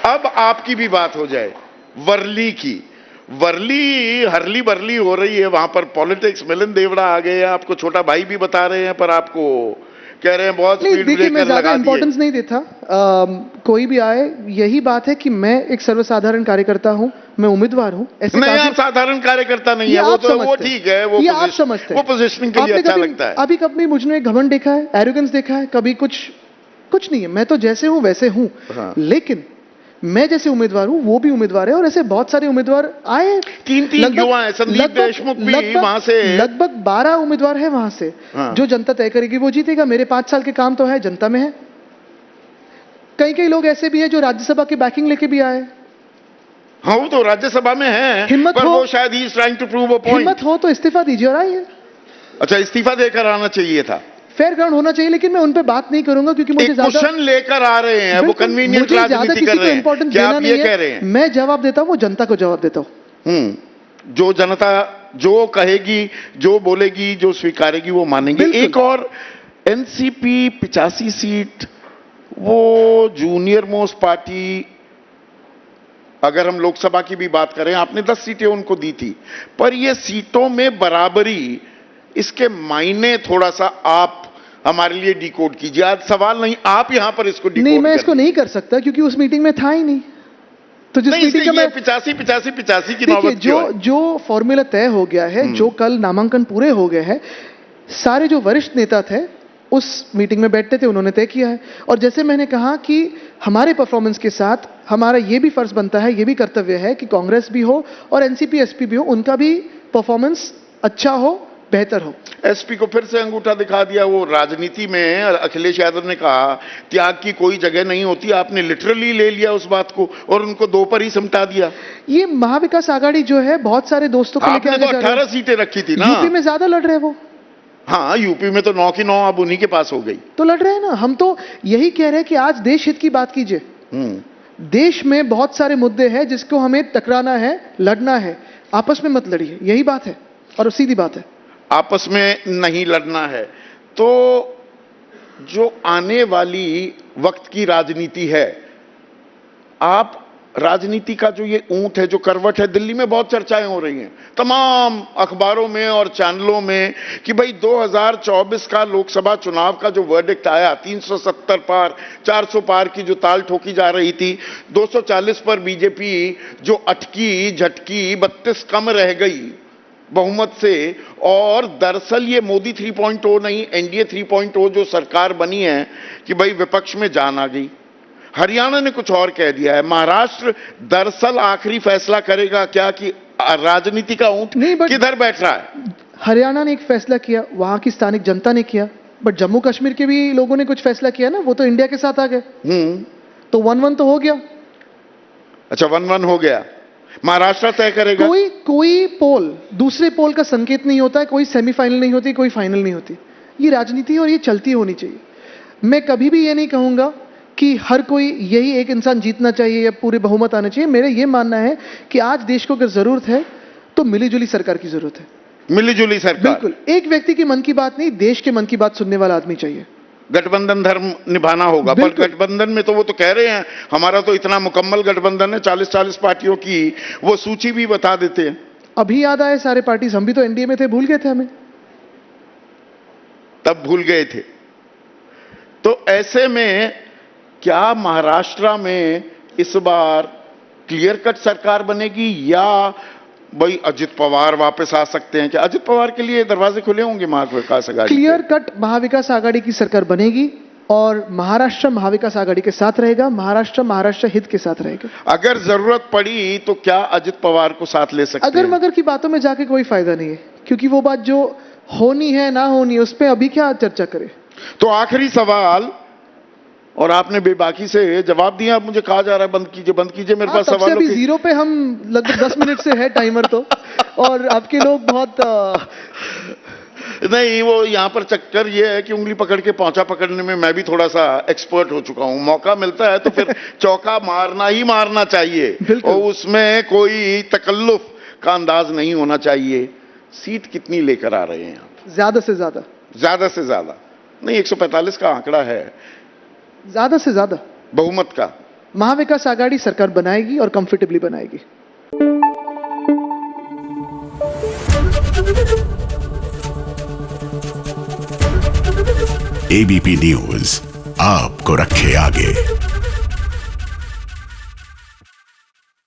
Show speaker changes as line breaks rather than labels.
अब आपकी भी बात हो जाए वर्ली की। वर्ली हरली बरली हो रही है वहां पर पॉलिटिक्स। मिलिंद देवड़ा आ गए हैं, आपको छोटा भाई भी बता रहे हैं, पर आपको कह रहे हैं बहुत स्पीड
देखिए, मैं
ब्रेकर
ज्यादा
लगा दिए।
इंपॉर्टेंस नहीं देता। कोई भी आए, यही बात है कि मैं एक सर्वसाधारण कार्यकर्ता हूं, मैं उम्मीदवार हूं। ऐसे
नहीं,
काफी
आप साधारण कार्यकर्ता नहीं
ये
है, वो
आप
तो वो
समझते हैं।
ठीक है,
ये आप समझते
वो
हैं।
पोजिशनिंग के लिए
आपने
अच्छा
कभी
लगता है।
अभी कभी मुझ में घमंड देखा है, एरोगेंस देखा है? कभी कुछ नहीं है। मैं तो जैसे हूं वैसे हूं।
हाँ।
लेकिन मैं जैसे उम्मीदवार हूं, वो भी उम्मीदवार है, और ऐसे बहुत सारे उम्मीदवार आए।
3 युवा है, संदीप देशमुख भी वहां से।
लगभग 12 उम्मीदवार है वहां से।
हाँ।
जो जनता तय करेगी वो जीतेगा। मेरे 5 साल के काम तो है, जनता में है। कई लोग ऐसे भी हैं जो राज्यसभा की बैकिंग लेके भी आए।
हाँ, वो तो राज्यसभा में है,
हिम्मत
पर
हो,
वो शायद he is trying to prove a point.
हिम्मत हो तो इस्तीफा दीजिए और आइए।
अच्छा, इस्तीफा देकर आना चाहिए था।
फेयर ग्राउंड होना चाहिए, लेकिन मैं उन पे बात नहीं करूंगा क्योंकि मुझे
एक
ज्यादा
क्वेश्चन लेकर आ रहे हैं, वो कन्वीनियंट
मुझे ज्यादा
राजनीति
किसी
कर
को
रहे हैं।
इंपॉर्टेंस
क्या
देना
आप
नहीं
ये कह
है।
रहे हैं?
मैं जवाब देता हूं, वो जनता को जवाब देता हूं।
जो जनता जो कहेगी, जो बोलेगी, जो स्वीकारेगी वो मानेंगे।
बिल्कुल।
एक और एनसीपी 85 सीट, वो जूनियर मोस्ट पार्टी। अगर हम लोकसभा की भी बात करें, आपने 10 सीटें उनको दी थी, पर ये सीटों में बराबरी, इसके मायने थोड़ा सा आप हमारे लिए डिकोड कीजिए। आज सवाल नहीं, आप यहां पर इसको डिकोड
नहीं, मैं इसको नहीं कर सकता क्योंकि उस मीटिंग में था ही नहीं। तो जिस मीटिंग का मैं
85 की
देखिए,
नौबत क्यों है?
जो फॉर्मूला तय हो गया है, जो कल नामांकन पूरे हो गए हैं, सारे जो वरिष्ठ नेता थे उस मीटिंग में बैठते थे, उन्होंने तय किया है। और जैसे मैंने कहा कि हमारे परफॉर्मेंस के साथ हमारा ये भी फर्ज बनता है, ये भी कर्तव्य है कि कांग्रेस भी हो और एनसीपी एसपी भी हो, उनका भी परफॉर्मेंस अच्छा हो, बेहतर हो।
एसपी को फिर से अंगूठा दिखा दिया। वो राजनीति में अखिलेश यादव ने कहा त्याग की कोई जगह नहीं होती, आपने लिटरली ले लिया उस बात को और उनको 2 पर ही सिमटा दिया।
ये महाविकास आघाड़ी जो है, बहुत सारे दोस्तों को लेकर
आपने तो 18 सीटें रखी थी ना।
यूपी में ज्यादा लड़ रहे हैं वो।
हाँ, यूपी में तो 9 की 9 अब उन्हीं के पास हो गई।
तो लड़ रहे हैं ना। हम तो यही कह रहे हैं कि आज देश हित की बात कीजिए। देश में बहुत सारे मुद्दे हैं जिसको हमें टकराना है, लड़ना है। आपस में मत लड़िए, यही बात है और सीधी बात है।
आपस में नहीं लड़ना है। तो जो आने वाली वक्त की राजनीति है, आप राजनीति का जो ये ऊंट है, जो करवट है, दिल्ली में बहुत चर्चाएं हो रही हैं तमाम अखबारों में और चैनलों में कि भाई 2024 का लोकसभा चुनाव का जो वर्डिक्ट आया, 370 पार 400 पार की जो ताल ठोकी जा रही थी, 240 पर बीजेपी जो अटकी झटकी 32 कम रह गई बहुमत से। और दरअसल ये मोदी 3.0 नहीं, एनडीए 3.0 जो सरकार बनी है कि भाई विपक्ष में जान आ गई। हरियाणा ने कुछ और कह दिया है। महाराष्ट्र दरअसल आखिरी फैसला करेगा क्या कि राजनीति का ऊंट किधर बैठ रहा है।
हरियाणा ने एक फैसला किया, वहां की स्थानिक जनता ने किया, बट जम्मू कश्मीर के भी लोगों ने कुछ फैसला किया ना, वो तो इंडिया के साथ आ गए। तो 1-1 तो हो गया।
अच्छा, 1-1 हो गया। महाराष्ट्र तय करेगा।
कोई पोल दूसरे पोल का संकेत नहीं होता है, कोई सेमीफाइनल नहीं होती, कोई फाइनल नहीं होती। ये राजनीति और ये चलती होनी चाहिए। मैं कभी भी ये नहीं कहूंगा कि हर कोई यही एक इंसान जीतना चाहिए या पूरे बहुमत आना चाहिए। मेरा ये मानना है कि आज देश को अगर जरूरत है तो मिलीजुली सरकार की जरूरत है।
मिलीजुली सरकार,
बिल्कुल। एक व्यक्ति की मन की बात नहीं, देश के मन की बात सुनने वाला आदमी चाहिए।
गठबंधन धर्म निभाना होगा, पर गठबंधन में तो वो तो कह रहे हैं हमारा तो इतना मुकम्मल गठबंधन है, 40-40 पार्टियों की वो सूची भी बता देते हैं।
अभी याद आए सारे पार्टीज, हम भी तो एनडीए में थे, भूल गए थे हमें।
तब भूल गए थे। तो ऐसे में क्या महाराष्ट्र में इस बार क्लियर कट सरकार बनेगी या भाई अजित पवार वापस आ सकते हैं? क्या अजित पवार के लिए दरवाजे खुले होंगे महाविकास आघाड़ी?
क्लियर कट महाविकास आघाड़ी की सरकार बनेगी और महाराष्ट्र महाविकास आघाड़ी के साथ रहेगा, महाराष्ट्र हित के साथ रहेगा।
अगर जरूरत पड़ी तो क्या अजित पवार को साथ ले सकते हैं?
अगर मगर की बातों में जाके कोई फायदा नहीं है, क्योंकि वो बात जो होनी है ना होनी है उस पर अभी क्या चर्चा करें।
तो आखिरी सवाल, और आपने बेबाकी से जवाब दिया, अब मुझे कहा जा रहा है बंद कीजिए। मेरे पास सवाल
अभी 0 पे हम लगभग 10 मिनट से है टाइमर तो, और आपके लोग बहुत
नहीं, वो यहां पर चक्कर ये है कि उंगली पकड़ के पहुंचा पकड़ने में मैं भी थोड़ा सा एक्सपर्ट हो चुका हूं। मौका मिलता है तो फिर चौका मारना ही मारना चाहिए और उसमें कोई तकल्लुफ का अंदाज नहीं होना चाहिए। सीट कितनी लेकर आ रहे हैं आप?
ज्यादा से ज्यादा
नहीं, 145 का आंकड़ा है
ज्यादा से ज्यादा
बहुमत का।
महाविकास आघाड़ी सरकार बनाएगी और कंफर्टेबली बनाएगी।
एबीपी न्यूज आपको रखे आगे।